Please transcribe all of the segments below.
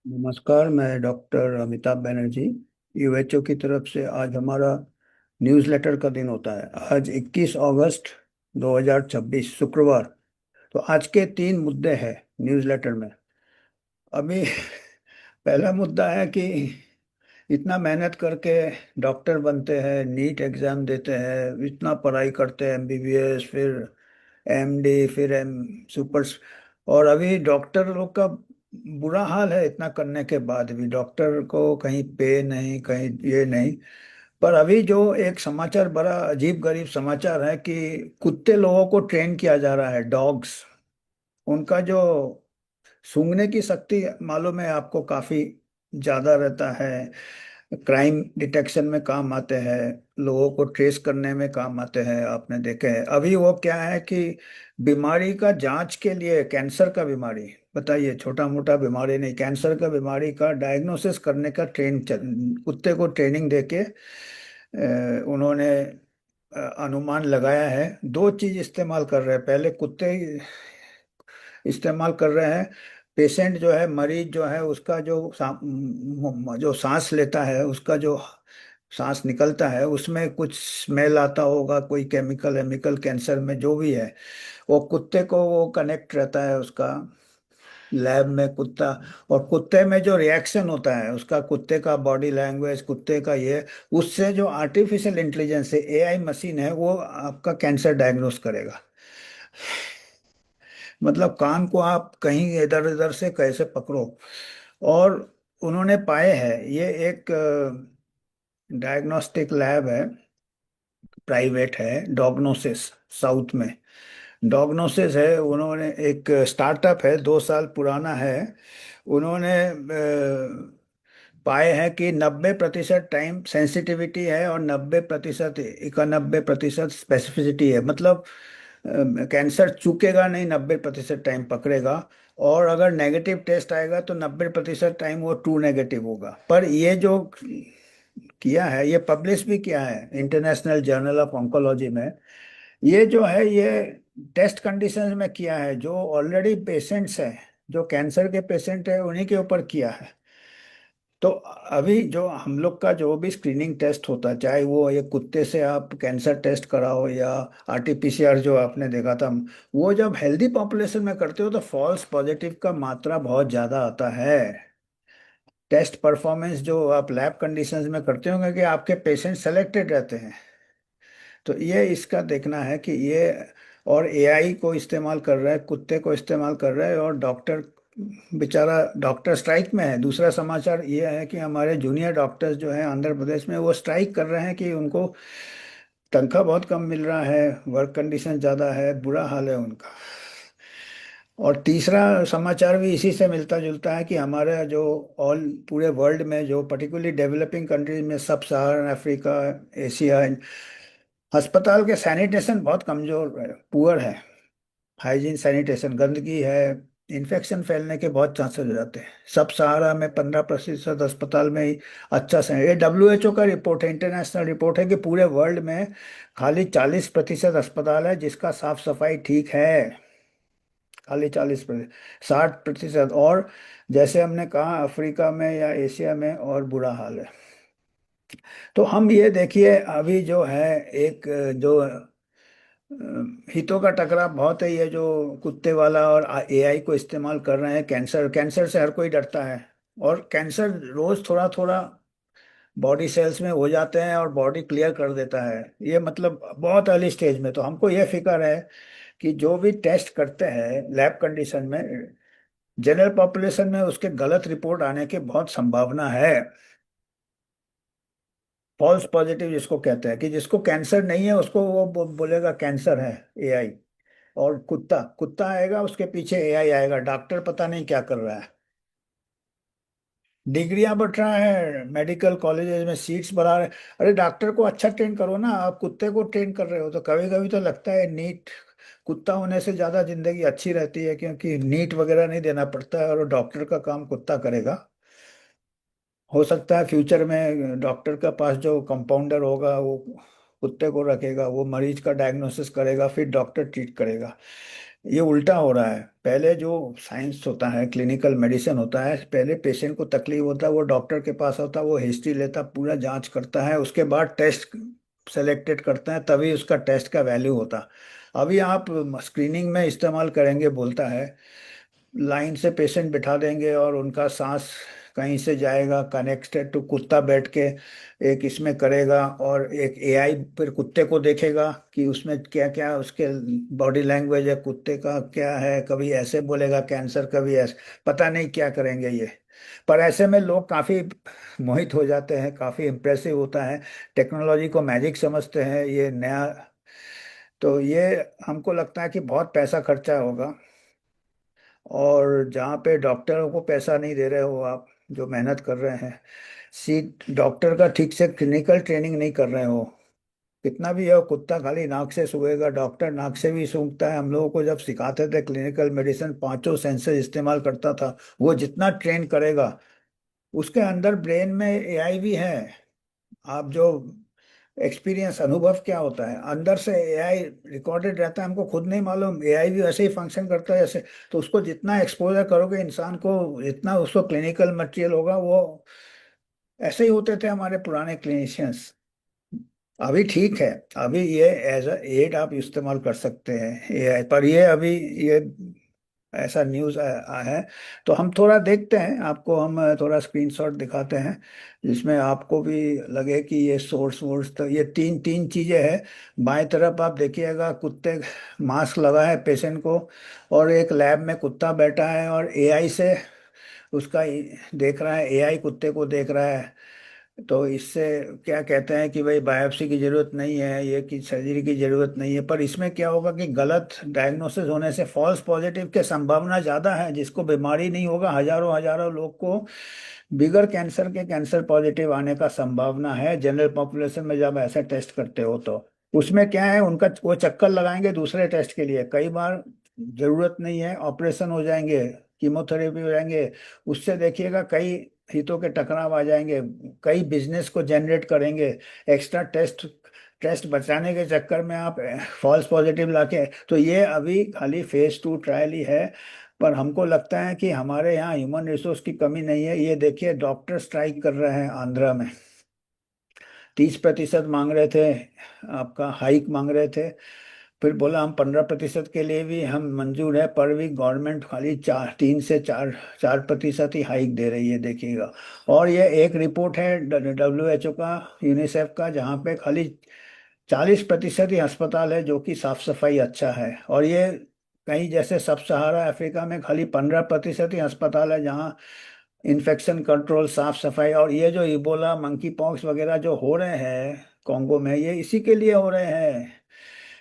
नमस्कार। मैं डॉक्टर अमिताभ बनर्जी, यूएचओ की तरफ से। आज हमारा न्यूज़लेटर का दिन होता है। आज 21 अगस्त 2026 शुक्रवार। तो आज के तीन मुद्दे हैं न्यूज़लेटर में। अभी पहला मुद्दा है कि इतना मेहनत करके डॉक्टर बनते हैं, नीट एग्जाम देते हैं, इतना पढ़ाई करते हैं, एमबीबीएस, फिर एमडी, फिर एम सुपर। और अभी डॉक्टर लोग का बुरा हाल है। इतना करने के बाद भी डॉक्टर को कहीं पे नहीं, कहीं ये नहीं। पर अभी जो एक समाचार, बड़ा अजीब गरीब समाचार है कि कुत्ते लोगों को ट्रेन किया जा रहा है, डॉग्स। उनका जो सूंघने की शक्ति मालूम है आपको, काफी ज्यादा रहता है। क्राइम डिटेक्शन में काम आते हैं, लोगों को ट्रेस करने में काम आते हैं। आपने देखे हैं अभी वो क्या है कि बीमारी का जांच के लिए, कैंसर का बीमारी, बताइए, छोटा मोटा बीमारी नहीं, कैंसर का बीमारी का डायग्नोसिस करने का कुत्ते को ट्रेनिंग देके उन्होंने अनुमान लगाया है। दो चीज इस्तेमाल कर रहे हैं। पहले कुत्ते इस्तेमाल कर रहे हैं। पेशेंट जो है, मरीज जो है, उसका जो सांस लेता है, उसका जो सांस निकलता है, उसमें कुछ स्मेल आता होगा, कोई केमिकल एमिकल, कैंसर में जो भी है, वो कुत्ते को वो कनेक्ट रहता है उसका लैब में, कुत्ता। और कुत्ते में जो रिएक्शन होता है उसका, कुत्ते का बॉडी लैंग्वेज, कुत्ते का ये, उससे जो आर्टिफिशियल इंटेलिजेंस है, एआई मशीन है, वो आपका कैंसर डायग्नोस करेगा। मतलब कान को आप कहीं इधर उधर से कैसे पकड़ो। और उन्होंने पाए हैं, ये एक डायग्नोस्टिक लैब है, प्राइवेट है, डॉग्नोसिस, साउथ में। डॉग्नोसिस है, उन्होंने एक स्टार्टअप है, 2 साल पुराना है। उन्होंने पाए हैं कि 90% टाइम सेंसिटिविटी है और 90%, 91% स्पेसिफिसिटी है। मतलब कैंसर चूकेगा नहीं, 90% टाइम पकड़ेगा। और अगर नेगेटिव टेस्ट आएगा तो 90% टाइम वो ट्रू नेगेटिव होगा। पर ये जो किया है, ये पब्लिश भी किया है इंटरनेशनल जर्नल ऑफ ऑन्कोलॉजी में। ये जो है, ये टेस्ट कंडीशंस में किया है, जो ऑलरेडी पेशेंट्स हैं, जो कैंसर के पेशेंट है, उन्हीं के ऊपर किया है। तो अभी जो हम लोग का जो भी स्क्रीनिंग टेस्ट होता है, चाहे वो ये कुत्ते से आप कैंसर टेस्ट कराओ या आरटीपीसीआर जो आपने देखा था, वो जब हेल्दी पॉपुलेशन में करते हो तो फॉल्स पॉजिटिव का मात्रा बहुत ज़्यादा आता है। टेस्ट परफॉर्मेंस जो आप लैब कंडीशंस में करते होंगे कि आपके पेशेंट सेलेक्टेड रहते हैं। तो ये इसका देखना है कि ये, और एआई को इस्तेमाल कर रहा है, कुत्ते को इस्तेमाल कर रहा है, और डॉक्टर, बेचारा डॉक्टर स्ट्राइक में है। दूसरा समाचार ये है कि हमारे जूनियर डॉक्टर्स जो हैं आंध्र प्रदेश में, वो स्ट्राइक कर रहे हैं कि उनको तनख्वाह बहुत कम मिल रहा है, वर्क कंडीशन ज़्यादा है, बुरा हाल है उनका। और तीसरा समाचार भी इसी से मिलता जुलता है कि हमारा जो ऑल पूरे वर्ल्ड में, जो पर्टिकुलरली डेवलपिंग कंट्रीज में, सब सहारन अफ्रीका, एशिया, अस्पताल के सैनिटेशन बहुत कमजोर है, पुअर है। हाइजीन, सैनिटेशन, गंदगी है, इन्फेक्शन फैलने के बहुत चांसेस हो जाते हैं। सब सहारा में 15% अस्पताल में ही अच्छा से, ये डब्ल्यूएचओ का रिपोर्ट है, इंटरनेशनल रिपोर्ट है, कि पूरे वर्ल्ड में खाली 40% अस्पताल है जिसका साफ सफाई ठीक है। खाली 40%, 60%। और जैसे हमने कहा, अफ्रीका में या एशिया में और बुरा हाल है। तो हम ये देखिए, अभी जो है एक जो हितों का टकराव बहुत है। ये जो कुत्ते वाला और एआई को इस्तेमाल कर रहे हैं, कैंसर, कैंसर से हर कोई डरता है। और कैंसर रोज थोड़ा थोड़ा बॉडी सेल्स में हो जाते हैं और बॉडी क्लियर कर देता है, ये मतलब बहुत अर्ली स्टेज में। तो हमको ये फिक्र है कि जो भी टेस्ट करते हैं लैब कंडीशन में, जनरल पॉपुलेशन में उसके गलत रिपोर्ट आने की बहुत संभावना है। फॉल्स पॉजिटिव जिसको कहते हैं, कि जिसको कैंसर नहीं है उसको वो बोलेगा कैंसर है, एआई। और कुत्ता कुत्ता आएगा, उसके पीछे एआई आएगा, डॉक्टर पता नहीं क्या कर रहा है। डिग्रियां बढ़ रहा है, मेडिकल कॉलेजेस में सीट्स बढ़ा रहे हैं। अरे डॉक्टर को अच्छा ट्रेन करो ना, आप कुत्ते को ट्रेन कर रहे हो। तो कभी कभी तो लगता है नीट, कुत्ता होने से ज्यादा जिंदगी अच्छी रहती है, क्योंकि नीट वगैरह नहीं देना पड़ता है और डॉक्टर का काम कुत्ता करेगा। हो सकता है फ्यूचर में डॉक्टर का पास जो कंपाउंडर होगा, वो कुत्ते को रखेगा, वो मरीज का डायग्नोसिस करेगा, फिर डॉक्टर ट्रीट करेगा। ये उल्टा हो रहा है। पहले जो साइंस होता है, क्लिनिकल मेडिसिन होता है, पहले पेशेंट को तकलीफ होता है, वो डॉक्टर के पास होता है, वो हिस्ट्री लेता, पूरा जांच करता है, उसके बाद टेस्ट सेलेक्टेड करता है, तभी उसका टेस्ट का वैल्यू होता। अभी आप स्क्रीनिंग में इस्तेमाल करेंगे बोलता है, लाइन से पेशेंट बिठा देंगे और उनका सांस कहीं से जाएगा, कनेक्टेड टू कुत्ता बैठ के एक इसमें करेगा, और एक एआई फिर कुत्ते को देखेगा कि उसमें क्या क्या उसके बॉडी लैंग्वेज है, कुत्ते का क्या है, कभी ऐसे बोलेगा कैंसर, कभी ऐसे, पता नहीं क्या करेंगे ये। पर ऐसे में लोग काफी मोहित हो जाते हैं, काफी इम्प्रेसिव होता है, टेक्नोलॉजी को मैजिक समझते हैं, ये नया। तो ये हमको लगता है कि बहुत पैसा खर्चा होगा, और जहाँ पे डॉक्टरों को पैसा नहीं दे रहे हो आप, जो मेहनत कर रहे हैं, सीट डॉक्टर का ठीक से क्लिनिकल ट्रेनिंग नहीं कर रहे हो, कितना भी है, कुत्ता खाली नाक से सूंघेगा, डॉक्टर नाक से भी सूंघता है। हम लोगों को जब सिखाते थे क्लिनिकल मेडिसिन, पांचों सेंसर इस्तेमाल करता था, वो जितना ट्रेन करेगा, उसके अंदर ब्रेन में एआई भी है। आप जो एक्सपीरियंस, अनुभव क्या होता है, अंदर से एआई रिकॉर्डेड रहता है, हमको खुद नहीं मालूम, एआई भी वैसे ही फंक्शन करता है जैसे। तो उसको जितना एक्सपोजर करोगे इंसान को, जितना उसको क्लिनिकल मटेरियल होगा, वो ऐसे ही होते थे हमारे पुराने क्लिनिशियंस। अभी ठीक है, अभी ये एज अ एड आप इस्तेमाल कर सकते हैं एआई पर, ये अभी ये ऐसा न्यूज़ आया है। तो हम थोड़ा देखते हैं, आपको हम थोड़ा स्क्रीनशॉट दिखाते हैं, जिसमें आपको भी लगे कि ये सोर्स वोर्स, तो ये तीन तीन चीज़ें हैं। बाएं तरफ आप देखिएगा, कुत्ते मास्क लगा है पेशेंट को, और एक लैब में कुत्ता बैठा है और एआई से उसका देख रहा है, एआई कुत्ते को देख रहा है। तो इससे क्या कहते हैं कि भाई बायोप्सी की जरूरत नहीं है, ये कि सर्जरी की जरूरत नहीं है, पर इसमें क्या होगा कि गलत डायग्नोसिस होने से फॉल्स पॉजिटिव की संभावना ज्यादा है। जिसको बीमारी नहीं होगा, हजारों हजारों लोग को बिगर कैंसर के कैंसर पॉजिटिव आने का संभावना है, जनरल पॉपुलेशन में जब ऐसा टेस्ट करते हो तो। उसमें क्या है, उनका वो चक्कर लगाएंगे दूसरे टेस्ट के लिए, कई बार जरूरत नहीं है, ऑपरेशन हो जाएंगे, कीमोथेरेपी हो जाएंगे, उससे देखिएगा कई हितों के टकराव आ जाएंगे, कई बिजनेस को जनरेट करेंगे। एक्स्ट्रा टेस्ट टेस्ट बचाने के चक्कर में आप फॉल्स पॉजिटिव लाके, तो ये अभी खाली फेज 2 ट्रायल ही है। पर हमको लगता है कि हमारे यहाँ ह्यूमन रिसोर्स की कमी नहीं है। ये देखिए, डॉक्टर स्ट्राइक कर रहे हैं आंध्रा में, 30% मांग रहे थे, आपका हाइक मांग रहे थे। फिर बोला हम 15% के लिए भी हम मंजूर है, पर भी गवर्नमेंट खाली 3 से 4 प्रतिशत ही हाइक दे रही है, देखिएगा। और ये एक रिपोर्ट है WHO का, यूनिसेफ का, जहाँ पे खाली 40% ही अस्पताल है जो कि साफ सफाई अच्छा है। और ये कहीं जैसे सब सहारा अफ्रीका में खाली 15% ही अस्पताल है जहाँ इन्फेक्शन कंट्रोल, साफ सफाई। और ये जो इबोला, मंकी पॉक्स वगैरह जो हो रहे हैं कॉन्गो में, ये इसी के लिए हो रहे हैं।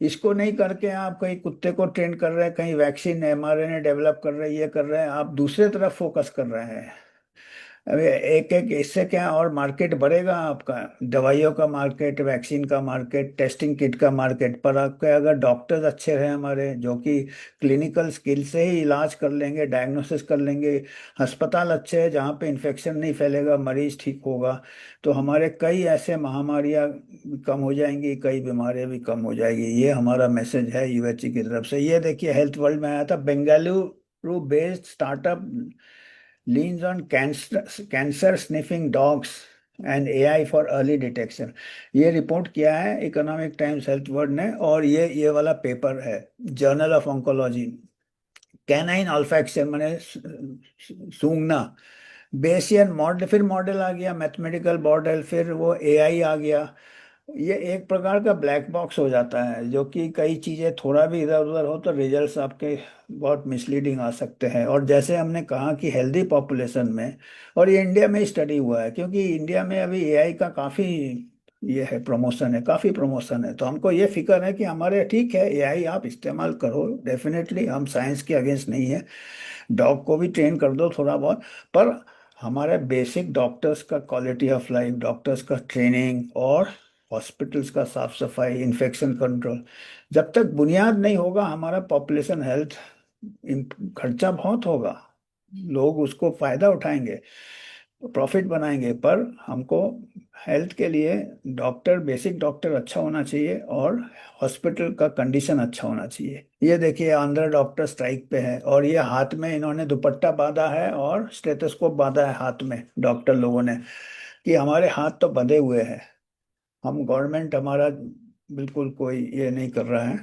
इसको नहीं करके आप कहीं कुत्ते को ट्रेन कर रहे हैं, कहीं वैक्सीन mRNA डेवलप कर रहे हैं, ये कर रहे हैं, आप दूसरे तरफ फोकस कर रहे हैं। अभी एक एक इससे क्या और मार्केट बढ़ेगा आपका, दवाइयों का मार्केट, वैक्सीन का मार्केट, टेस्टिंग किट का मार्केट। पर आपके अगर डॉक्टर्स अच्छे रहे हमारे, जो कि क्लिनिकल स्किल से ही इलाज कर लेंगे, डायग्नोसिस कर लेंगे, अस्पताल अच्छे हैं जहाँ पे इन्फेक्शन नहीं फैलेगा, मरीज ठीक होगा, तो हमारे कई ऐसे महामारियाँ कम हो जाएंगी, कई बीमारियाँ भी कम हो जाएगी। ये हमारा मैसेज है UHG की तरफ से। ये देखिए, हेल्थ वर्ल्ड में आया था, Bengaluru based startup leans on cancer sniffing dogs and AI for early detection. ये रिपोर्ट किया है इकोनॉमिक टाइम्स हेल्थ वर्ड ने, और ये वाला पेपर है journal of oncology. Canine olfaction मैंने सूंघना, बेसियन मॉडल, फिर मॉडल आ गया, मैथमेटिकल मॉडल, फिर वो AI आ गया। ये एक प्रकार का ब्लैक बॉक्स हो जाता है, जो कि कई चीज़ें थोड़ा भी इधर उधर हो तो रिजल्ट्स आपके बहुत मिसलीडिंग आ सकते हैं। और जैसे हमने कहा कि हेल्दी पॉपुलेशन में, और ये इंडिया में स्टडी हुआ है, क्योंकि इंडिया में अभी AI का काफ़ी ये है, प्रमोशन है, काफ़ी प्रमोशन है। तो हमको ये फिक्र है कि हमारे, ठीक है AI आप इस्तेमाल करो, डेफिनेटली हम साइंस के अगेंस्ट नहीं है, डॉग को भी ट्रेन कर दो थोड़ा बहुत, पर हमारे बेसिक डॉक्टर्स का क्वालिटी ऑफ लाइफ, डॉक्टर्स का ट्रेनिंग, और हॉस्पिटल्स का साफ सफाई, इन्फेक्शन कंट्रोल, जब तक बुनियाद नहीं होगा, हमारा पॉपुलेशन हेल्थ खर्चा बहुत होगा, लोग उसको फायदा उठाएंगे। प्रॉफिट बनाएंगे, पर हमको हेल्थ के लिए डॉक्टर, बेसिक डॉक्टर अच्छा होना चाहिए, और हॉस्पिटल का कंडीशन अच्छा होना चाहिए। ये देखिए, आंध्र डॉक्टर स्ट्राइक पे है, और ये हाथ में इन्होंने दुपट्टा बांधा है और स्टेथोस्कोप बांधा है हाथ में, डॉक्टर लोगों ने, कि हमारे हाथ तो बंधे हुए हैं। हम गवर्नमेंट हमारा बिल्कुल कोई ये नहीं कर रहा है।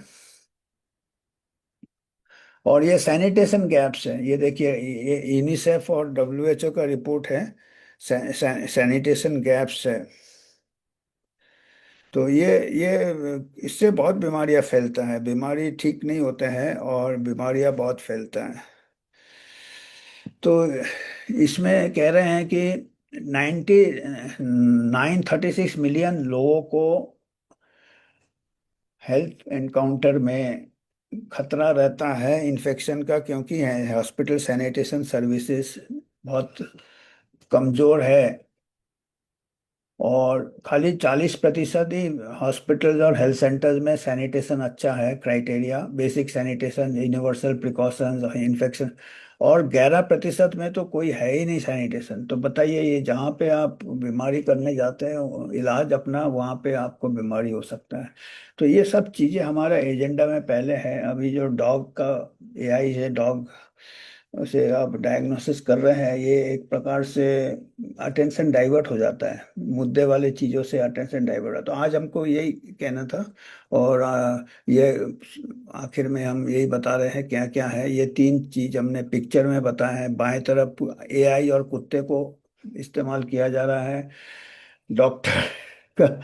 और ये सैनिटेशन गैप्स है, ये देखिए, ये यूनिसेफ और डब्ल्यूएचओ का रिपोर्ट है। सैनिटेशन गैप्स है। तो ये इससे बहुत बीमारियां फैलता है, बीमारी ठीक नहीं होते हैं और बीमारियां बहुत फैलता है। तो इसमें कह रहे हैं कि 936 मिलियन लोगों को हेल्थ एनकाउंटर में खतरा रहता है इन्फेक्शन का, क्योंकि हॉस्पिटल सैनिटेशन सर्विसेज बहुत कमजोर है। और खाली 40% ही हॉस्पिटल्स और हेल्थ सेंटर्स में सैनिटेशन अच्छा है, criteria basic sanitation, universal precautions, infection. और 11% में तो कोई है ही नहीं सैनिटेशन। तो बताइए, ये जहाँ पे आप बीमारी करने जाते हैं इलाज अपना, वहाँ पे आपको बीमारी हो सकता है। तो ये सब चीज़ें हमारा एजेंडा में पहले है। अभी जो डॉग का एआई है, डॉग उसे आप डायग्नोसिस कर रहे हैं, ये एक प्रकार से अटेंशन डाइवर्ट हो जाता है, मुद्दे वाले चीजों से अटेंशन डाइवर्ट होता है। तो आज हमको यही कहना था। और ये आखिर में हम यही बता रहे हैं क्या क्या है। ये तीन चीज हमने पिक्चर में बताया है। बाएं तरफ एआई और कुत्ते को इस्तेमाल किया जा रहा है। डॉक्टर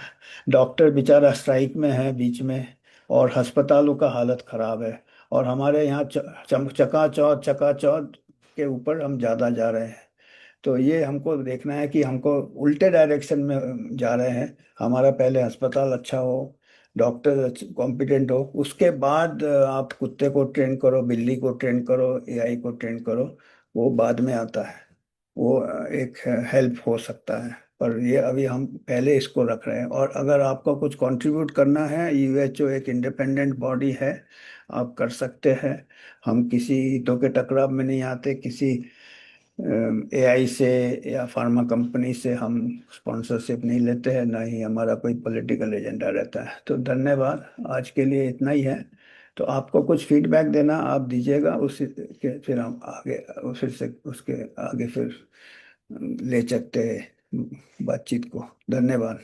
डॉक्टर बेचारा स्ट्राइक में है बीच में, और अस्पतालों का हालत खराब है। और हमारे यहाँ चकाचौंध के ऊपर हम ज्यादा जा रहे हैं। तो ये हमको देखना है कि हमको उल्टे डायरेक्शन में जा रहे हैं। हमारा पहले अस्पताल अच्छा हो, डॉक्टर कॉम्पिटेंट हो, उसके बाद आप कुत्ते को ट्रेन करो, बिल्ली को ट्रेन करो, एआई को ट्रेन करो, वो बाद में आता है। वो एक हेल्प हो सकता है। पर ये अभी हम पहले इसको रख रहे हैं। और अगर आपको कुछ कंट्रीब्यूट करना है, यूएचओ एक इंडिपेंडेंट बॉडी है, आप कर सकते हैं। हम किसी हितों के टकराव में नहीं आते, किसी एआई से या फार्मा कंपनी से हम स्पॉन्सरशिप नहीं लेते हैं, ना ही हमारा कोई पॉलिटिकल एजेंडा रहता है। तो धन्यवाद, आज के लिए इतना ही है। तो आपको कुछ फीडबैक देना, आप दीजिएगा, उसी के फिर हम आगे, फिर से उसके आगे फिर ले सकते हैं बातचीत को। धन्यवाद।